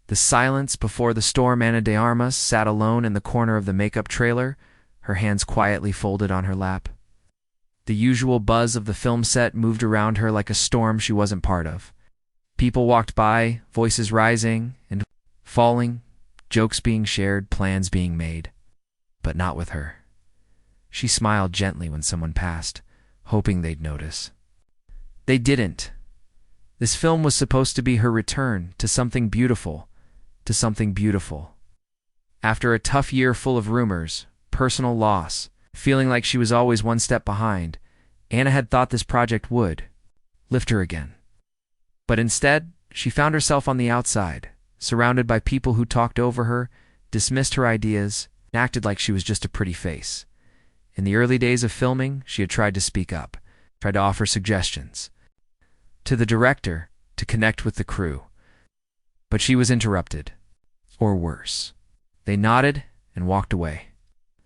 The silence before the storm. Ana de Armas sat alone in the corner of the makeup trailer, her hands quietly folded on her lap. The usual buzz of the film set moved around her like a storm she wasn't part of. People walked by, voices rising and falling, jokes being shared, plans being made. But not with her. She smiled gently when someone passed, hoping they'd notice. They didn't. This film was supposed to be her return to something beautiful, to something beautiful. After a tough year full of rumors, personal loss, feeling like she was always one step behind, Ana had thought this project would lift her again. But instead, she found herself on the outside, surrounded by people who talked over her, dismissed her ideas, and acted like she was just a pretty face. In the early days of filming, she had tried to speak up, tried to offer suggestions to the director, to connect with the crew. But she was interrupted. Or worse. They nodded and walked away.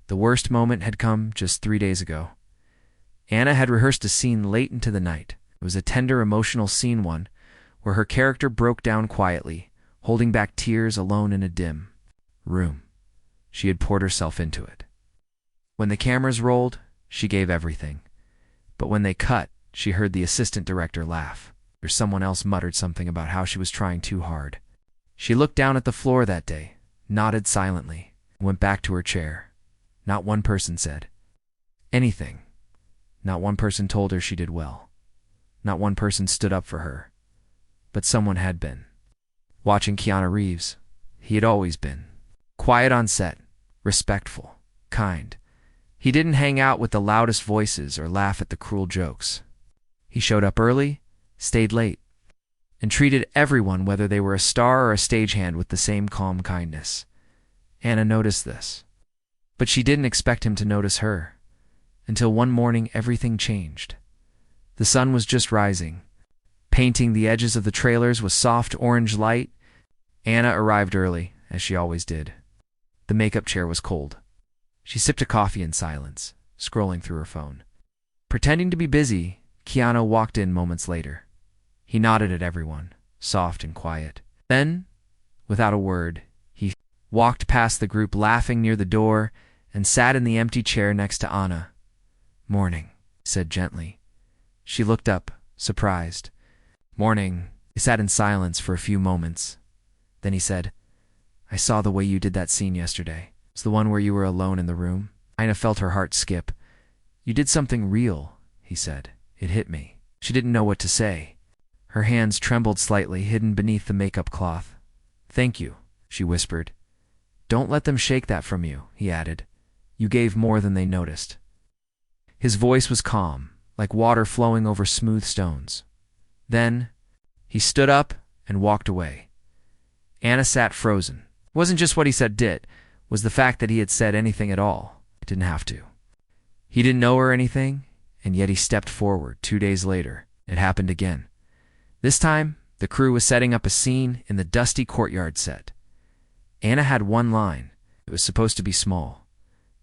The worst moment had come just 3 days ago. Ana had rehearsed a scene late into the night. It was a tender, emotional scene, one where her character broke down quietly, holding back tears alone in a dim room. She had poured herself into it. When the cameras rolled, she gave everything. But when they cut, she heard the assistant director laugh, or someone else muttered something about how she was trying too hard. She looked down at the floor that day, nodded silently, and went back to her chair. Not one person said anything. Not one person told her she did well. Not one person stood up for her. But someone had been. Watching Keanu Reeves, he had always been. Quiet on set, respectful, kind. He didn't hang out with the loudest voices or laugh at the cruel jokes. He showed up early, stayed late, and treated everyone, whether they were a star or a stagehand, with the same calm kindness. Ana noticed this. But she didn't expect him to notice her. Until one morning everything changed. The sun was just rising, painting the edges of the trailers with soft orange light. Ana arrived early, as she always did. The makeup chair was cold. She sipped a coffee in silence, scrolling through her phone. Pretending to be busy, Keanu walked in moments later. He nodded at everyone, soft and quiet. Then, without a word, he walked past the group laughing near the door and sat in the empty chair next to Ana. "Morning," he said gently. She looked up, surprised. "Morning." He sat in silence for a few moments. Then he said, "I saw the way you did that scene yesterday. It's the one where you were alone in the room." Ana felt her heart skip. "You did something real," he said. "It hit me." She didn't know what to say. Her hands trembled slightly, hidden beneath the makeup cloth. "Thank you," she whispered. "Don't let them shake that from you," he added. "You gave more than they noticed." His voice was calm, like water flowing over smooth stones. Then, he stood up and walked away. Ana sat frozen. It wasn't just what he said did, was the fact that he had said anything at all. It didn't have to. He didn't know her or anything, and yet he stepped forward. 2 days later, it happened again. This time, the crew was setting up a scene in the dusty courtyard set. Ana had one line. It was supposed to be small,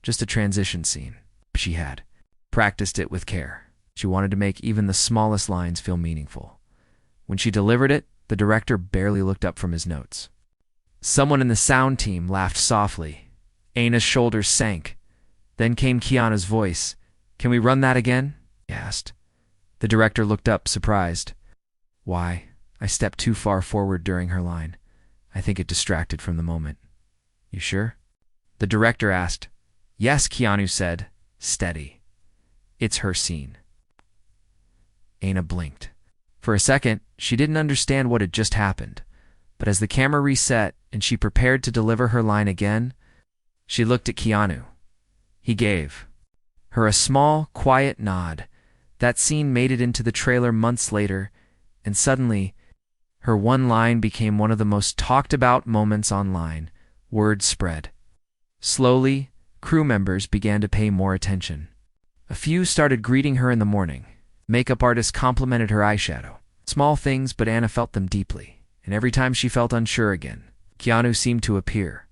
just a transition scene. She had practiced it with care. She wanted to make even the smallest lines feel meaningful. When she delivered it, the director barely looked up from his notes. Someone in the sound team laughed softly. Ana's shoulders sank. Then came Keanu's voice. "Can we run that again?" he asked. The director looked up, surprised. "Why?" I stepped too far forward during her line. I think it distracted from the moment. "You sure?" The director asked. "Yes," Keanu said, steady. "It's her scene." Ana blinked. For a second, she didn't understand what had just happened. But as the camera reset and she prepared to deliver her line again, she looked at Keanu. He gave her a small, quiet nod. That scene made it into the trailer months later, and suddenly, her one line became one of the most talked about moments online. Word spread. Slowly, crew members began to pay more attention. A few started greeting her in the morning. Makeup artists complimented her eyeshadow. Small things, but Ana felt them deeply. And every time she felt unsure again, Keanu seemed to appear.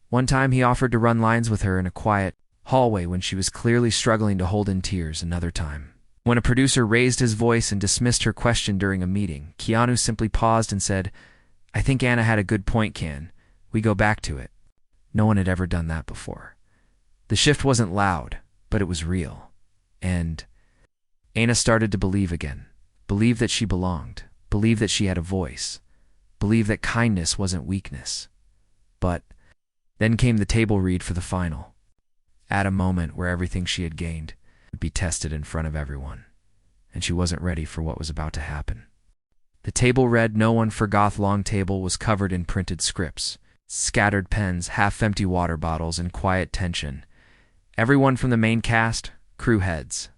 One time he offered to run lines with her in a quiet hallway when she was clearly struggling to hold in tears. Another time, when a producer raised his voice and dismissed her question during a meeting, Keanu simply paused and said, I think Anna had a good point, Can. We go back to it. No one had ever done that before. The shift wasn't loud, but it was real. And Anna started to believe again. Believe that she belonged. Believe that she had a voice. Believe that kindness wasn't weakness. But then came the table read for the final. At a moment where everything she had gained would be tested in front of everyone. And she wasn't ready for what was about to happen. The table read, "No one for Goth Long Table" was covered in printed scripts, scattered pens, half-empty water bottles, and quiet tension. Everyone from the main cast, crew heads,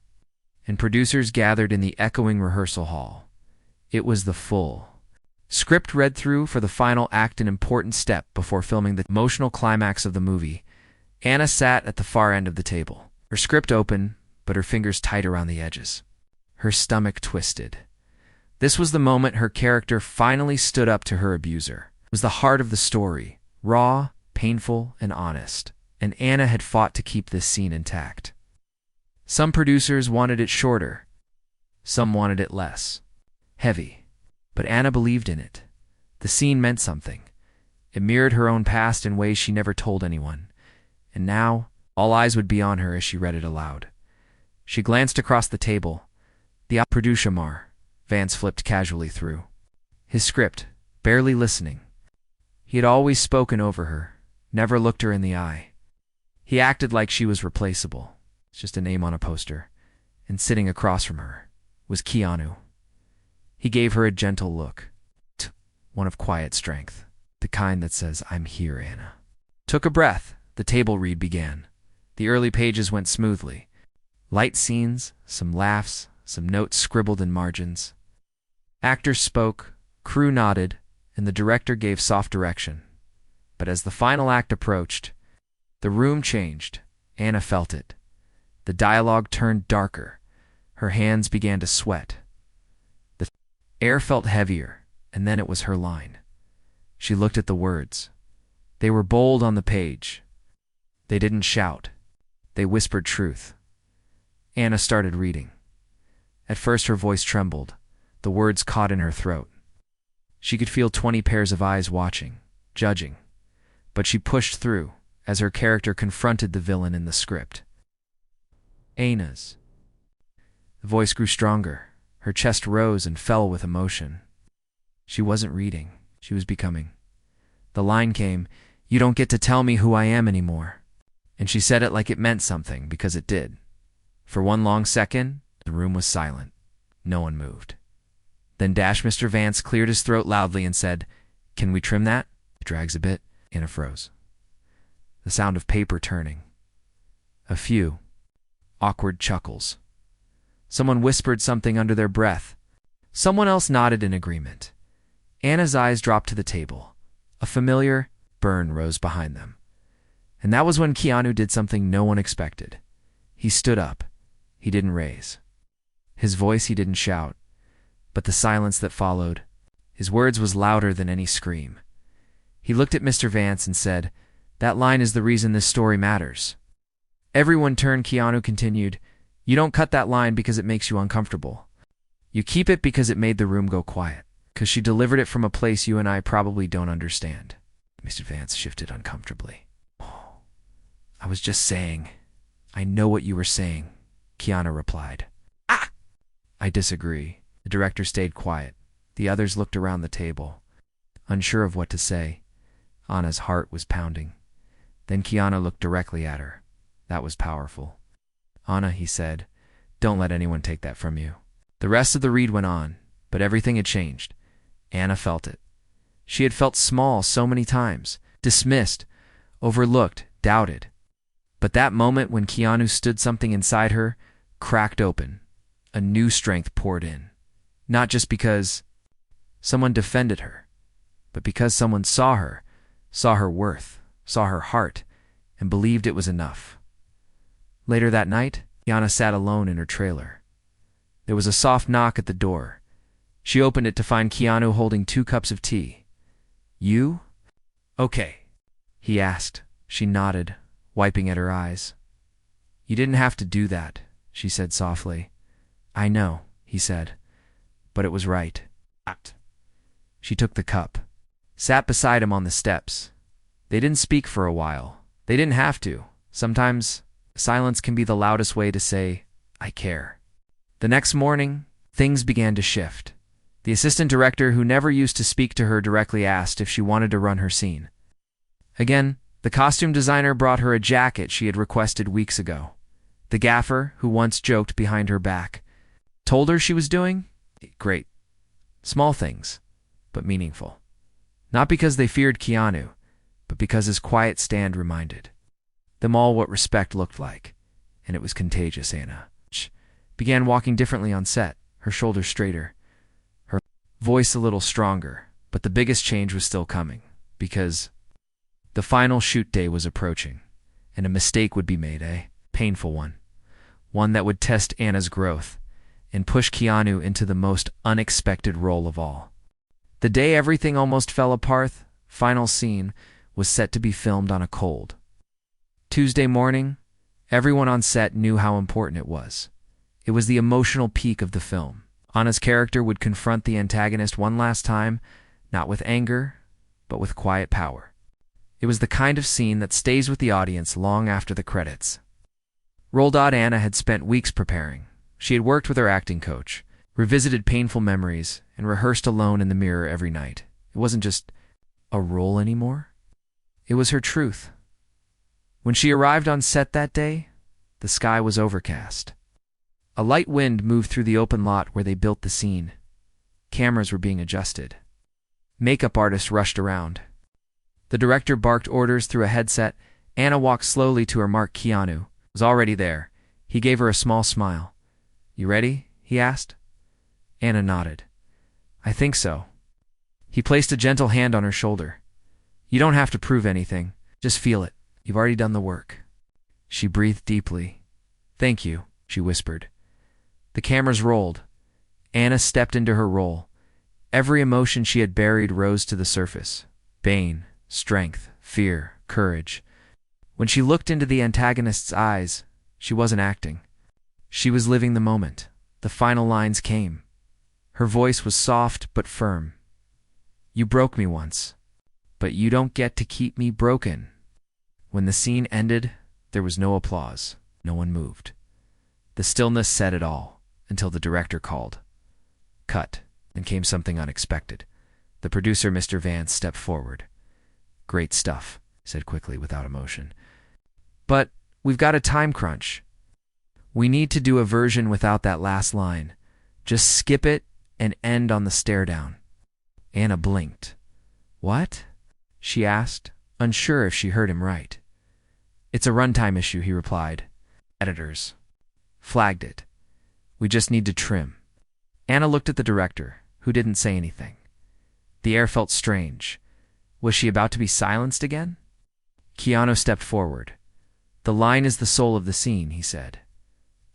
and producers gathered in the echoing rehearsal hall. It was the full script read through for the final act, an important step before filming the emotional climax of the movie. Anna sat at the far end of the table, her script open, but her fingers tight around the edges. Her stomach twisted. This was the moment her character finally stood up to her abuser. It was the heart of the story, raw, painful, and honest, and Anna had fought to keep this scene intact. Some producers wanted it shorter. Some wanted it less. Heavy. But Anna believed in it. The scene meant something. It mirrored her own past in ways she never told anyone. And now, all eyes would be on her as she read it aloud. She glanced across the table. The producer, Vance flipped casually through his script, barely listening. He had always spoken over her, never looked her in the eye. He acted like she was replaceable, just a name on a poster, and sitting across from her was Keanu. He gave her a gentle look, one of quiet strength, the kind that says, "I'm here, Anna." Took a breath. The table read began. The early pages went smoothly. Light scenes, some laughs, some notes scribbled in margins. Actors spoke, crew nodded, and the director gave soft direction. But as the final act approached, the room changed. Anna felt it. The dialogue turned darker. Her hands began to sweat. The air felt heavier, and then it was her line. She looked at the words. They were bold on the page. They didn't shout. They whispered truth. Anna started reading. At first her voice trembled. The words caught in her throat. She could feel 20 pairs of eyes watching, judging. But she pushed through as her character confronted the villain in the script. Anna's. The voice grew stronger. Her chest rose and fell with emotion. She wasn't reading. She was becoming. The line came, "You don't get to tell me who I am anymore." And she said it like it meant something, because it did. For one long second, the room was silent. No one moved. Then Mr. Vance cleared his throat loudly and said, "Can we trim that? It drags a bit." Anna froze. The sound of paper turning. A few awkward chuckles. Someone whispered something under their breath. Someone else nodded in agreement. Anna's eyes dropped to the table. A familiar burn rose behind them. And that was when Keanu did something no one expected. He stood up. He didn't raise. His voice he didn't shout. But the silence that followed, his words was louder than any scream. He looked at Mr. Vance and said, "That line is the reason this story matters." Everyone turned. Keanu continued, "You don't cut that line because it makes you uncomfortable. You keep it because it made the room go quiet. Because she delivered it from a place you and I probably don't understand." Mr. Vance shifted uncomfortably. "Oh, I was just saying. I know what you were saying," Keanu replied. "Ah!" "I disagree." The director stayed quiet. The others looked around the table, unsure of what to say. Anna's heart was pounding. Then Keanu looked directly at her. That was powerful. "Anna," he said, "don't let anyone take that from you." The rest of the read went on, but everything had changed. Anna felt it. She had felt small so many times, dismissed, overlooked, doubted. But that moment when Keanu stood, something inside her cracked open. A new strength poured in. Not just because someone defended her, but because someone saw her worth, saw her heart, and believed it was enough. Later that night, Anna sat alone in her trailer. There was a soft knock at the door. She opened it to find Keanu holding 2 cups of tea. "You? Okay," he asked. She nodded, wiping at her eyes. "You didn't have to do that," she said softly. "I know," he said, "but it was right." She took the cup. sat beside him on the steps. They didn't speak for a while. They didn't have to. Sometimes silence can be the loudest way to say, I care. The next morning, things began to shift. The assistant director, who never used to speak to her directly, asked if she wanted to run her scene. Again, the costume designer brought her a jacket she had requested weeks ago. The gaffer, who once joked behind her back, told her she was doing great. Small things, but meaningful. Not because they feared Keanu, but because his quiet stand reminded them all what respect looked like, and it was contagious. Anna began walking differently on set, her shoulders straighter, her voice a little stronger, but the biggest change was still coming, because the final shoot day was approaching, and a mistake would be made, a painful one that would test Anna's growth and push Keanu into the most unexpected role of all. The day everything almost fell apart, final scene, was set to be filmed on a cold Tuesday morning. Everyone on set knew how important it was. It was the emotional peak of the film. Anna's character would confront the antagonist one last time, not with anger, but with quiet power. It was the kind of scene that stays with the audience long after the credits. Anna had spent weeks preparing. She had worked with her acting coach, revisited painful memories, and rehearsed alone in the mirror every night. It wasn't just a role anymore. It was her truth. When she arrived on set that day, the sky was overcast. A light wind moved through the open lot where they built the scene. Cameras were being adjusted. Makeup artists rushed around. The director barked orders through a headset. Anna walked slowly to her mark. Keanu was already there. He gave her a small smile. You ready? He asked. Anna nodded. I think so. He placed a gentle hand on her shoulder. You don't have to prove anything. Just feel it. You've already done the work. She breathed deeply. Thank you, she whispered. The cameras rolled. Anna stepped into her role. Every emotion she had buried rose to the surface. Pain, strength, fear, courage. When she looked into the antagonist's eyes, she wasn't acting. She was living the moment. The final lines came. Her voice was soft but firm. You broke me once, but you don't get to keep me broken. When the scene ended, there was no applause. No one moved. The stillness said it all, until the director called. Cut, and came something unexpected. The producer, Mr. Vance, stepped forward. Great stuff, he said quickly, without emotion. But we've got a time crunch. We need to do a version without that last line. Just skip it and end on the stare down. Anna blinked. What? She asked, unsure if she heard him right. It's a runtime issue, he replied. Editors flagged it. We just need to trim. Anna looked at the director, who didn't say anything. The air felt strange. Was she about to be silenced again? Keanu stepped forward. The line is the soul of the scene, he said.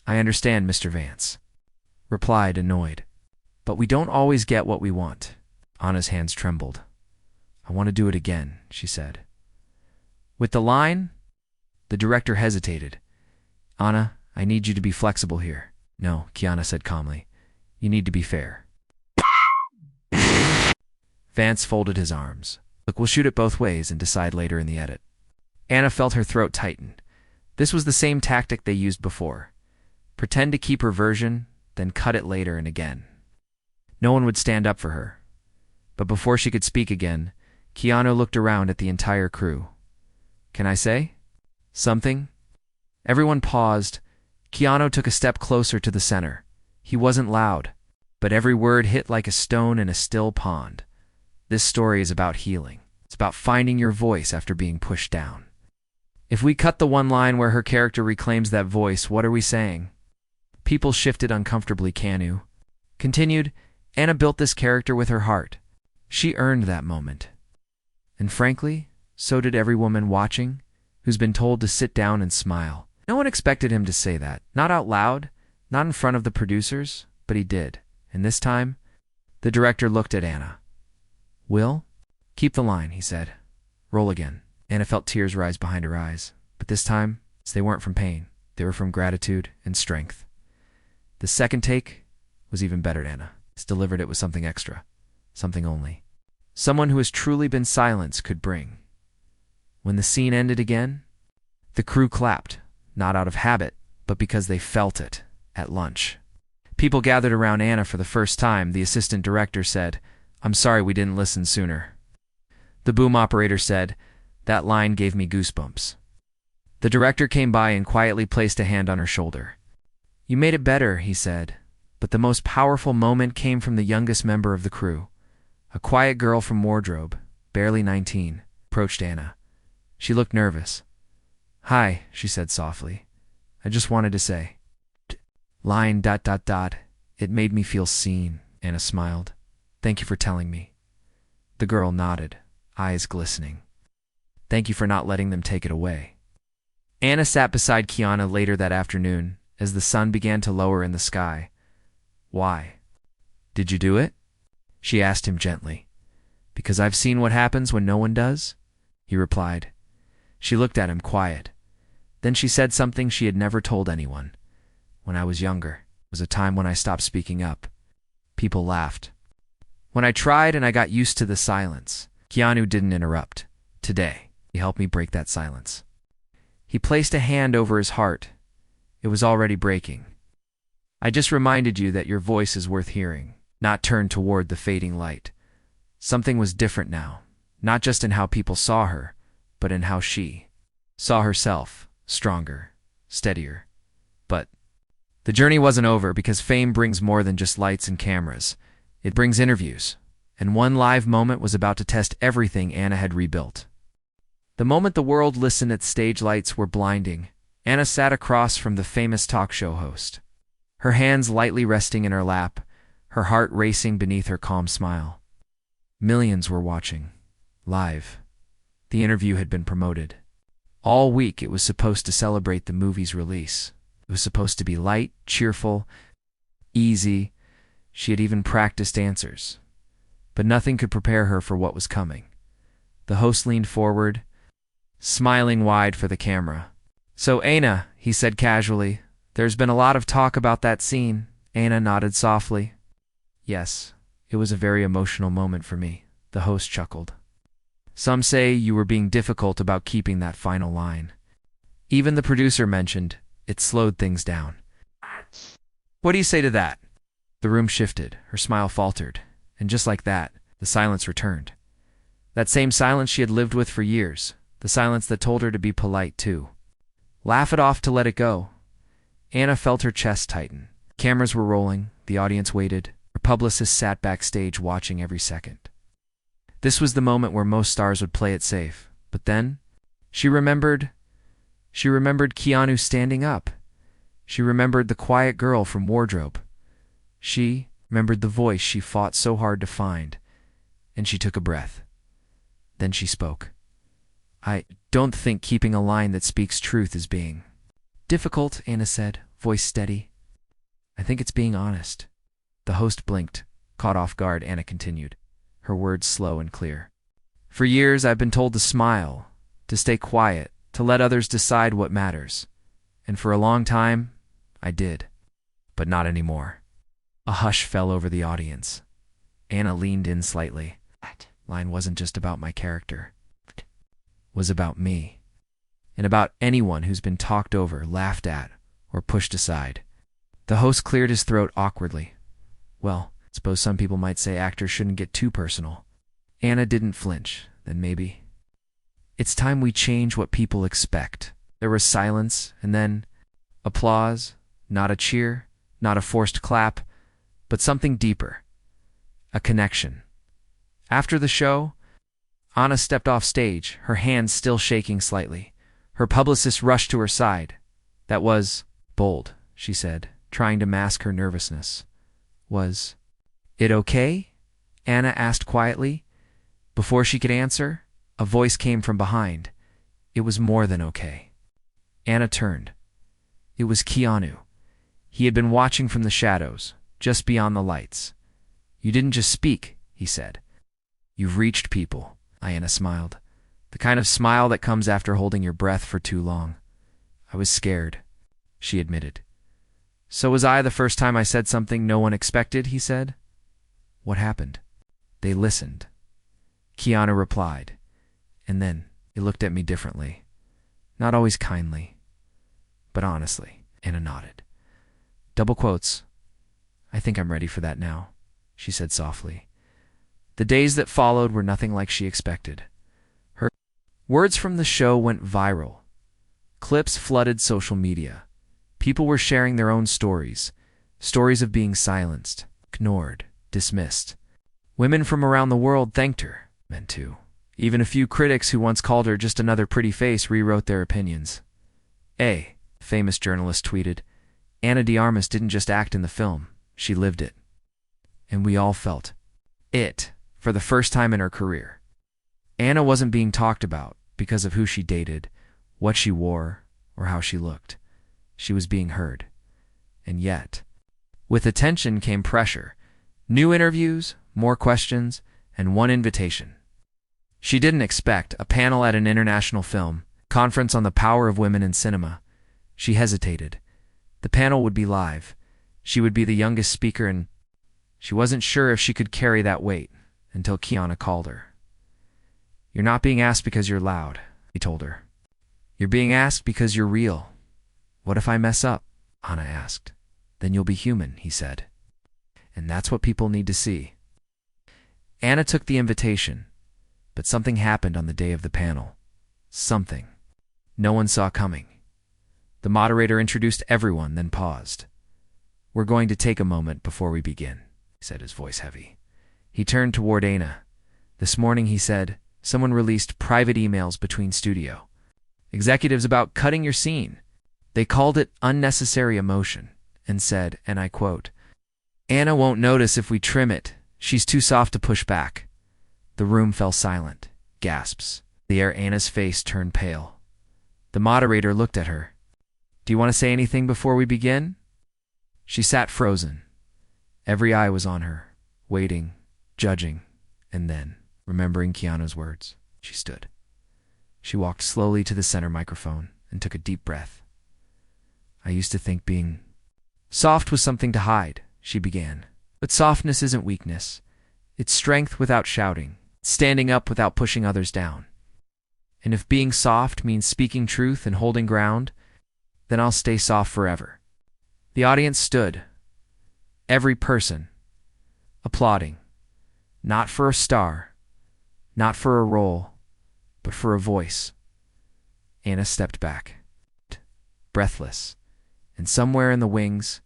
I understand, Mr. Vance replied, annoyed. But we don't always get what we want. Anna's hands trembled. I want to do it again, she said. With the line, the director hesitated. Anna, I need you to be flexible here. No, Keanu said calmly. You need to be fair. Vance folded his arms. Look, we'll shoot it both ways and decide later in the edit. Anna felt her throat tighten. This was the same tactic they used before. Pretend to keep her version, then cut it later and again. No one would stand up for her. But before she could speak again, Keanu looked around at the entire crew. Can I say something? Everyone paused. Keanu took a step closer to the center. He wasn't loud, but every word hit like a stone in a still pond. This story is about healing. It's about finding your voice after being pushed down. If we cut the one line where her character reclaims that voice, what are we saying? People shifted uncomfortably. Keanu continued. Anna built this character with her heart. She earned that moment. And frankly, so did every woman watching who's been told to sit down and smile. No one expected him to say that. Not out loud, not in front of the producers, but he did. And this time, the director looked at Anna. Will? Keep the line, he said. Roll again. Anna felt tears rise behind her eyes, but this time, they weren't from pain. They were from gratitude and strength. The second take was even better. Anna delivered it with something extra, something only someone who has truly been silenced could bring. When the scene ended again, the crew clapped, not out of habit, but because they felt it. At lunch, people gathered around Anna for the first time. The assistant director said, "I'm sorry we didn't listen sooner." The boom operator said, "That line gave me goosebumps." The director came by and quietly placed a hand on her shoulder. "You made it better," he said, but the most powerful moment came from the youngest member of the crew. A quiet girl from wardrobe, barely 19, approached Anna. She looked nervous. "Hi," she said softly. "I just wanted to say." Line ... It made me feel seen, Anna smiled. "Thank you for telling me." The girl nodded, eyes glistening. "Thank you for not letting them take it away." Anna sat beside Keanu later that afternoon as the sun began to lower in the sky. "Why? Did you do it?" she asked him gently. "Because I've seen what happens when no one does," he replied. She looked at him quiet. Then she said something she had never told anyone. "When I was younger, it was a time when I stopped speaking up. People laughed. When I tried and I got used to the silence, Keanu didn't interrupt. Today, he helped me break that silence." He placed a hand over his heart. It was already breaking. "I just reminded you that your voice is worth hearing, not turned toward the fading light." Something was different now, not just in how people saw her, but in how she saw herself, stronger, steadier. But the journey wasn't over, because fame brings more than just lights and cameras. It brings interviews, and one live moment was about to test everything Anna had rebuilt. The moment the world listened, its stage lights were blinding. Anna sat across from the famous talk show host, her hands lightly resting in her lap, her heart racing beneath her calm smile. Millions were watching, live. The interview had been promoted. All week it was supposed to celebrate the movie's release. It was supposed to be light, cheerful, easy. She had even practiced answers. But nothing could prepare her for what was coming. The host leaned forward, smiling wide for the camera. "So, Anna," he said casually, "there's been a lot of talk about that scene." Anna nodded softly. "Yes, it was a very emotional moment for me," the host chuckled. "Some say you were being difficult about keeping that final line. Even the producer mentioned it slowed things down. What do you say to that?" The room shifted, her smile faltered, and just like that, the silence returned. That same silence she had lived with for years, the silence that told her to be polite too. Laugh it off, to let it go. Anna felt her chest tighten. Cameras were rolling, the audience waited, her publicist sat backstage watching every second. This was the moment where most stars would play it safe, but then she remembered Keanu standing up. She remembered the quiet girl from wardrobe. She remembered the voice she fought so hard to find, and she took a breath. Then she spoke. "I don't think keeping a line that speaks truth is being difficult," Anna said, voice steady. "I think it's being honest." The host blinked, caught off guard. Anna continued, her words slow and clear. "For years I've been told to smile, to stay quiet, to let others decide what matters. And for a long time, I did. But not anymore." A hush fell over the audience. Anna leaned in slightly. "That line wasn't just about my character. It was about me. And about anyone who's been talked over, laughed at, or pushed aside." The host cleared his throat awkwardly. "Well, I suppose some people might say actors shouldn't get too personal." Anna didn't flinch. "Then maybe it's time we change what people expect." There was silence, and then applause, not a cheer, not a forced clap, but something deeper, a connection. After the show, Anna stepped off stage, her hands still shaking slightly. Her publicist rushed to her side. "That was bold," she said, trying to mask her nervousness. "Was it okay?" Anna asked quietly. Before she could answer, a voice came from behind. It was more than okay. Anna turned. It was Keanu. He had been watching from the shadows, just beyond the lights. "You didn't just speak," he said. "You've reached people." Anna smiled, the kind of smile that comes after holding your breath for too long. "I was scared," she admitted. "So was I the first time I said something no one expected," he said. "What happened?" "They listened. Keanu replied, and then he looked at me differently. Not always kindly, but honestly. Anna nodded. Double quotes. I think I'm ready for that now, she said softly. The days that followed were nothing like she expected. Her words from the show went viral. Clips flooded social media. People were sharing their own stories, stories of being silenced, ignored, dismissed. Women from around the world thanked her, men too. Even a few critics who once called her just another pretty face rewrote their opinions. A famous journalist tweeted, Ana de Armas didn't just act in the film, she lived it. And we all felt it for the first time in her career. Ana wasn't being talked about because of who she dated, what she wore, or how she looked. She was being heard. And yet, with attention came pressure. New interviews, more questions, and one invitation. She didn't expect a panel at an international film conference on the power of women in cinema. She hesitated. The panel would be live. She would be the youngest speaker, and she wasn't sure if she could carry that weight until Keanu called her. You're not being asked because you're loud, he told her. You're being asked because you're real. What if I mess up? Ana asked. Then you'll be human, he said. And that's what people need to see. Ana took the invitation, but something happened on the day of the panel. Something no one saw coming. The moderator introduced everyone, then paused. We're going to take a moment before we begin, he said, his voice heavy. He turned toward Ana. This morning, he said, someone released private emails between studio executives about cutting your scene. They called it unnecessary emotion and said, and I quote, Ana won't notice if we trim it. She's too soft to push back. The room fell silent. Gasps. The air. Ana's face turned pale. The moderator looked at her. Do you want to say anything before we begin? She sat frozen. Every eye was on her, waiting, judging, and then, remembering Keanu's words, she stood. She walked slowly to the center microphone and took a deep breath. I used to think being soft was something to hide, she began. But softness isn't weakness. It's strength without shouting, standing up without pushing others down. And if being soft means speaking truth and holding ground, then I'll stay soft forever. The audience stood, every person, applauding, not for a star, not for a role, but for a voice. Ana stepped back, breathless, and somewhere in the wings,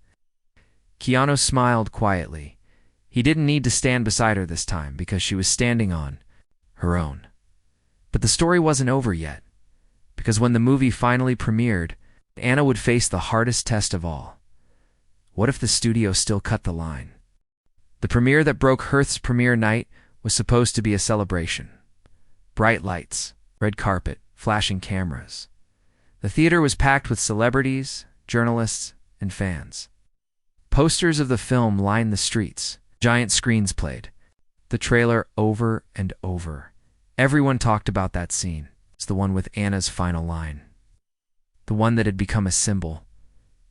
Keanu smiled quietly. He didn't need to stand beside her this time because she was standing on her own. But the story wasn't over yet, because when the movie finally premiered, Ana would face the hardest test of all. What if the studio still cut the line? The premiere that broke Hearth's premiere night was supposed to be a celebration. Bright lights, red carpet, flashing cameras. The theater was packed with celebrities, journalists, and fans. Posters of the film lined the streets. Giant screens played the trailer over and over. Everyone talked about that scene. It's the one with Ana's final line. The one that had become a symbol.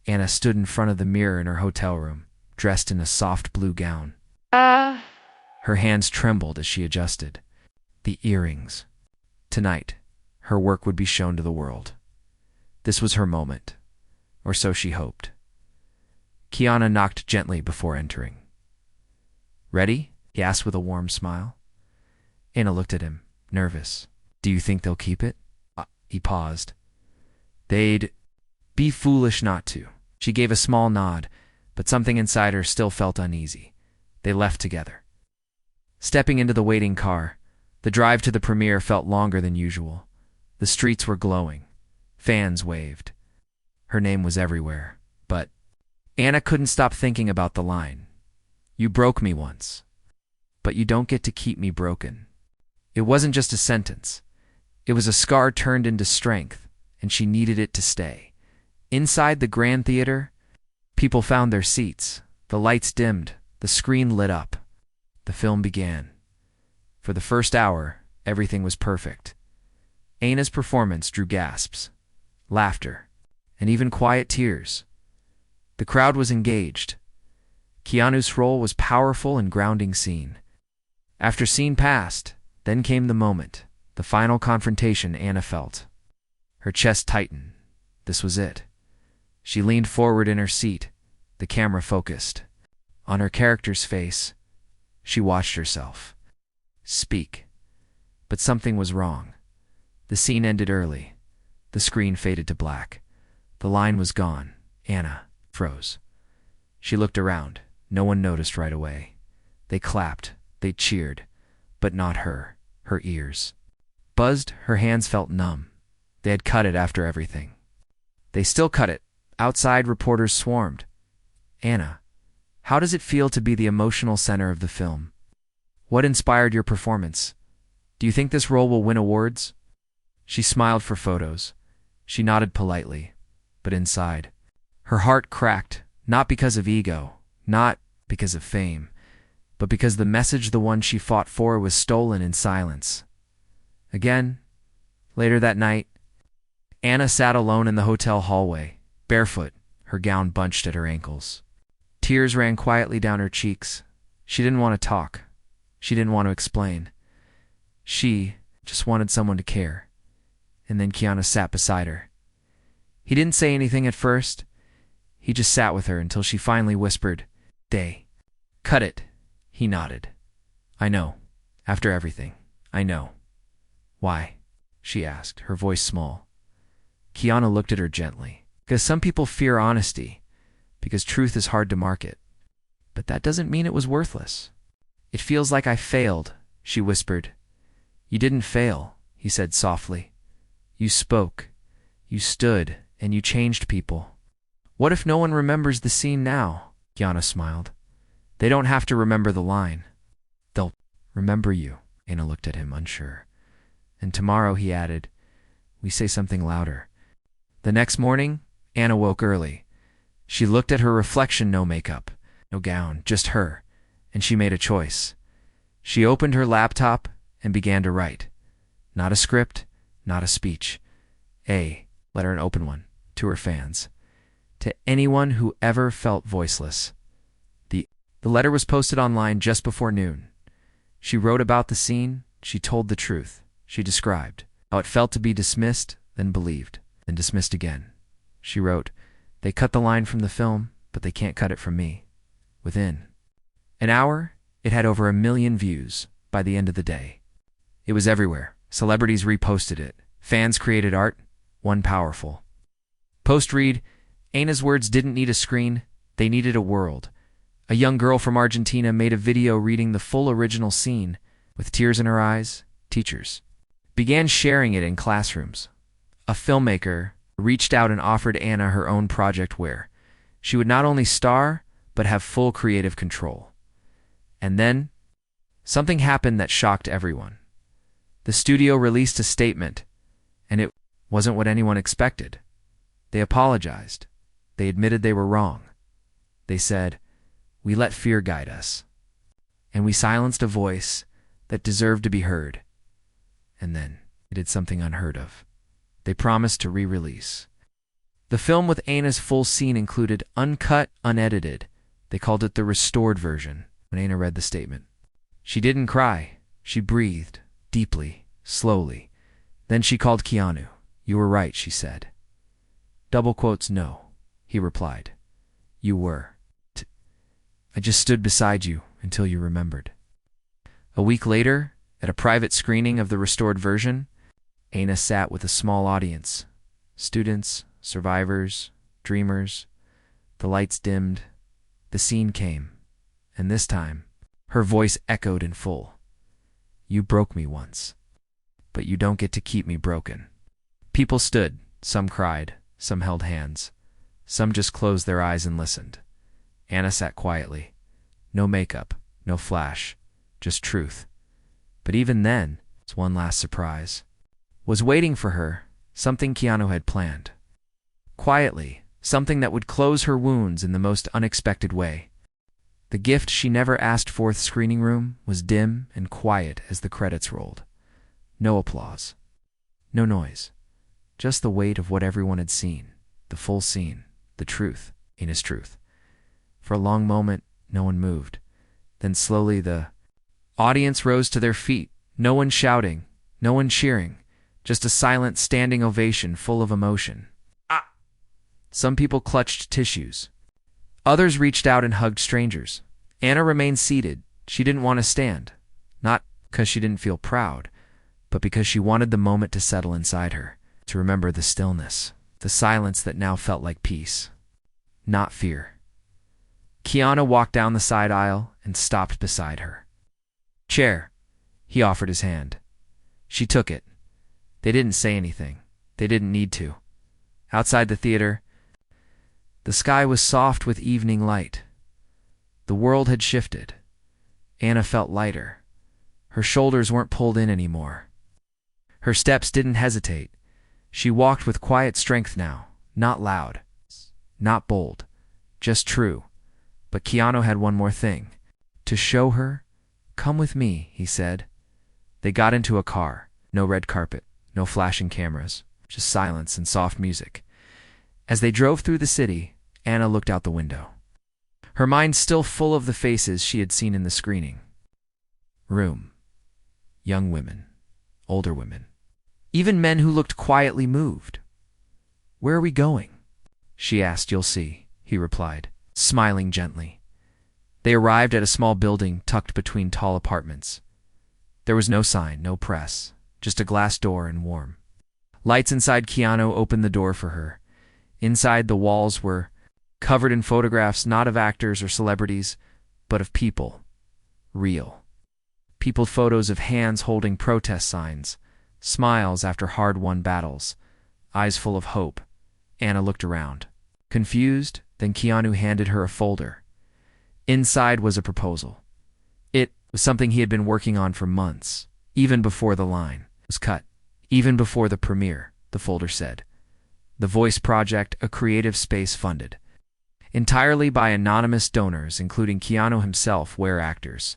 Ana stood in front of the mirror in her hotel room, dressed in a soft blue gown. Her hands trembled as she adjusted. The earrings. Tonight, her work would be shown to the world. This was her moment, or so she hoped. Keanu knocked gently before entering. Ready? He asked with a warm smile. Ana looked at him, nervous. Do you think they'll keep it? He paused. They'd be foolish not to. She gave a small nod, but something inside her still felt uneasy. They left together. Stepping into the waiting car, the drive to the premiere felt longer than usual. The streets were glowing. Fans waved. Her name was everywhere, but Ana couldn't stop thinking about the line. You broke me once, but you don't get to keep me broken. It wasn't just a sentence. It was a scar turned into strength, and she needed it to stay. Inside the Grand Theater, people found their seats. The lights dimmed. The screen lit up. The film began. For the first hour, everything was perfect. Ana's performance drew gasps, laughter, and even quiet tears. The crowd was engaged. Keanu's role was powerful and grounding scene. After scene passed, Then came the moment, the final confrontation Anna felt. Her chest tightened. This was it. She leaned forward in her seat, the camera focused. On her character's face, she watched herself speak. But something was wrong. The scene ended early. The screen faded to black. The line was gone. Anna froze. She looked around. No one noticed right away. They clapped. They cheered. But not her. Her ears buzzed. Her hands felt numb. They had cut it after everything. They still cut it. Outside, reporters swarmed. Anna, how does it feel to be the emotional center of the film? What inspired your performance? Do you think this role will win awards? She smiled for photos. She nodded politely. But inside, her heart cracked, not because of ego, not because of fame, but because the message, the one she fought for, was stolen in silence. Again, later that night, Anna sat alone in the hotel hallway, barefoot, her gown bunched at her ankles. Tears ran quietly down her cheeks. She didn't want to talk. She didn't want to explain. She just wanted someone to care. And then Keanu sat beside her. He didn't say anything at first. He just sat with her until she finally whispered, "Day. Cut it." He nodded. "I know. After everything. I know." "Why?" she asked, her voice small. Keanu looked at her gently. "Because some people fear honesty. Because truth is hard to market. But that doesn't mean it was worthless." "It feels like I failed," she whispered. "You didn't fail," he said softly. "You spoke. You stood, and you changed people." "What if no one remembers the scene now?" Keanu smiled. "They don't have to remember the line. They'll remember you." Anna looked at him, unsure. "And tomorrow," he added, "we say something louder." The next morning, Anna woke early. She looked at her reflection, no makeup, no gown, just her, and she made a choice. She opened her laptop and began to write. Not a script, not a speech. A letter, an open one, to her fans. To anyone who ever felt voiceless. The letter was posted online just before noon. She wrote about the scene. She told the truth. She described how it felt to be dismissed, then believed, then dismissed again. She wrote, "They cut the line from the film, but they can't cut it from me." Within an hour, it had over 1 million views by the end of the day. It was everywhere. Celebrities reposted it. Fans created art. One powerful post read, "Anna's words didn't need a screen. They needed a world." A young girl from Argentina made a video reading the full original scene. With tears in her eyes, teachers began sharing it in classrooms. A filmmaker reached out and offered Anna her own project where she would not only star, but have full creative control. And then, something happened that shocked everyone. The studio released a statement, and it wasn't what anyone expected. They apologized. They admitted they were wrong. They said, "We let fear guide us, and we silenced a voice that deserved to be heard." And then they did something unheard of. They promised to re-release. The film with Anna's full scene included uncut, unedited. They called it the restored version. When Anna read the statement, she didn't cry. She breathed, deeply, slowly. Then she called Keanu. "You were right," she said. Double quotes, "No," he replied. "You were. I just stood beside you until you remembered." A week later, at a private screening of the restored version, Anna sat with a small audience. Students, survivors, dreamers. The lights dimmed. The scene came. And this time, her voice echoed in full. "You broke me once, but you don't get to keep me broken." People stood. Some cried. Some held hands. Some just closed their eyes and listened. Anna sat quietly. No makeup, no flash, just truth. But even then, one last surprise was waiting for her, something Keanu had planned. Quietly, something that would close her wounds in the most unexpected way. The gift she never asked for. The screening room was dim and quiet as the credits rolled. No applause. No noise. Just the weight of what everyone had seen. The full scene. The truth. Anna's truth. For a long moment, no one moved. Then slowly the audience rose to their feet. No one shouting, no one cheering, just a silent standing ovation full of emotion. Ah! Some people clutched tissues. Others reached out and hugged strangers. Anna remained seated. She didn't want to stand. Not because she didn't feel proud, but because she wanted the moment to settle inside her, to remember the stillness, the silence that now felt like peace, not fear. Keanu walked down the side aisle and stopped beside her. Chair. He offered his hand. She took it. They didn't say anything. They didn't need to. Outside the theater, the sky was soft with evening light. The world had shifted. Anna felt lighter. Her shoulders weren't pulled in anymore. Her steps didn't hesitate. She walked with quiet strength now, not loud, not bold, just true. But Keanu had one more thing. To show her, "Come with me," he said. They got into a car. No red carpet, no flashing cameras, just silence and soft music. As they drove through the city, Anna looked out the window. Her mind still full of the faces she had seen in the screening. Room. Young women. Older women. Even men who looked quietly moved. "Where are we going?" she asked. "You'll see," he replied, smiling gently. They arrived at a small building tucked between tall apartments. There was no sign, no press, just a glass door and warm. Lights inside. Keanu opened the door for her. Inside, the walls were covered in photographs not of actors or celebrities, but of people. Real. People photos of hands holding protest signs, smiles after hard-won battles, eyes full of hope. Anna looked around. Confused, then Keanu handed her a folder. Inside was a proposal. It was something he had been working on for months, even before the line was cut, even before the premiere, the folder said. The Voice Project, a creative space funded entirely by anonymous donors, including Keanu himself, where actors,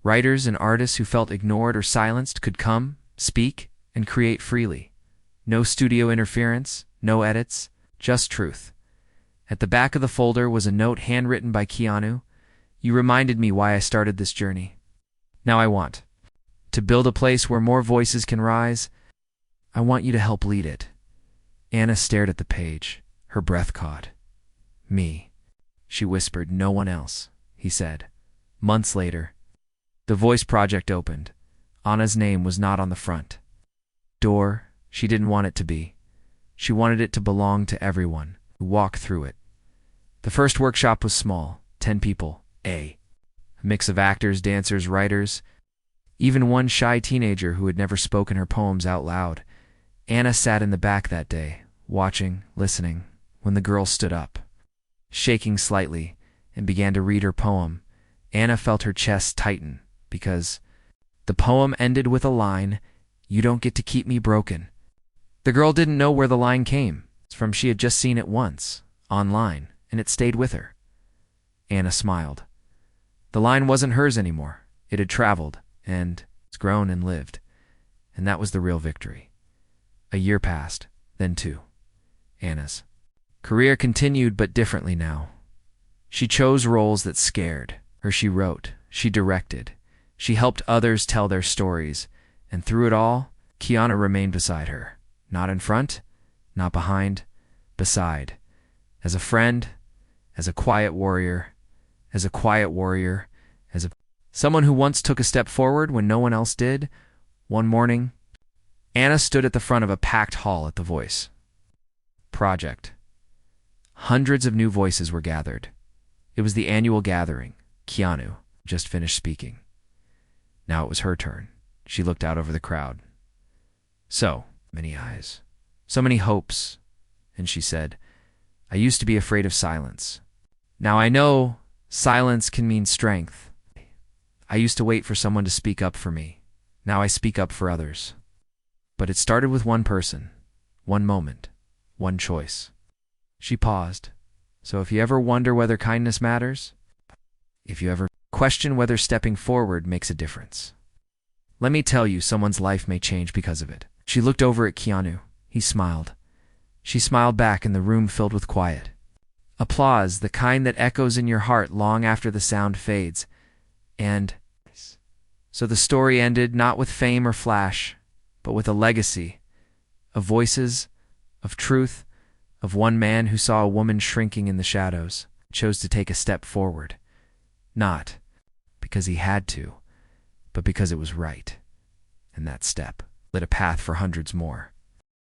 writers, and artists who felt ignored or silenced could come, speak, and create freely. No studio interference, no edits, just truth. At the back of the folder was a note handwritten by Keanu. "You reminded me why I started this journey. Now I want to build a place where more voices can rise. I want you to help lead it." Anna stared at the page. Her breath caught. "Me," she whispered. "No one else," he said. Months later, the Voice Project opened. Anna's name was not on the front door. She didn't want it to be. She wanted it to belong to everyone who walked through it. The first workshop was small, 10 people, a mix of actors, dancers, writers, even one shy teenager who had never spoken her poems out loud. Anna sat in the back that day, watching, listening, when the girl stood up, shaking slightly, and began to read her poem. Anna felt her chest tighten, because the poem ended with a line, "You don't get to keep me broken." The girl didn't know where the line came from. She had just seen it once, online, and it stayed with her. Anna smiled. The line wasn't hers anymore. It had traveled, and it's grown and lived. And that was the real victory. A year passed, then 2. Anna's career continued, but differently now. She chose roles that scared her. She wrote, she directed, she helped others tell their stories, and through it all, Keanu remained beside her. Not in front, not behind, beside. As a friend, as a quiet warrior, as someone who once took a step forward when no one else did. One morning, Anna stood at the front of a packed hall at the Voice Project. Hundreds of new voices were gathered. It was the annual gathering. Keanu just finished speaking. Now it was her turn. She looked out over the crowd. So many eyes, so many hopes, and she said, "I used to be afraid of silence. Now I know silence can mean strength. I used to wait for someone to speak up for me. Now I speak up for others. But it started with one person, one moment, one choice." She paused. So if you ever wonder whether kindness matters, if you ever question whether stepping forward makes a difference, let me tell you, someone's life may change because of it. She looked over at Keanu. He smiled. She smiled back, and the room filled with quiet. Applause, the kind that echoes in your heart long after the sound fades. And So the story ended not with fame or flash, but with a legacy of voices, of truth, of one man who saw a woman shrinking in the shadows, chose to take a step forward, not because he had to, but because it was right. And that step lit a path for hundreds more.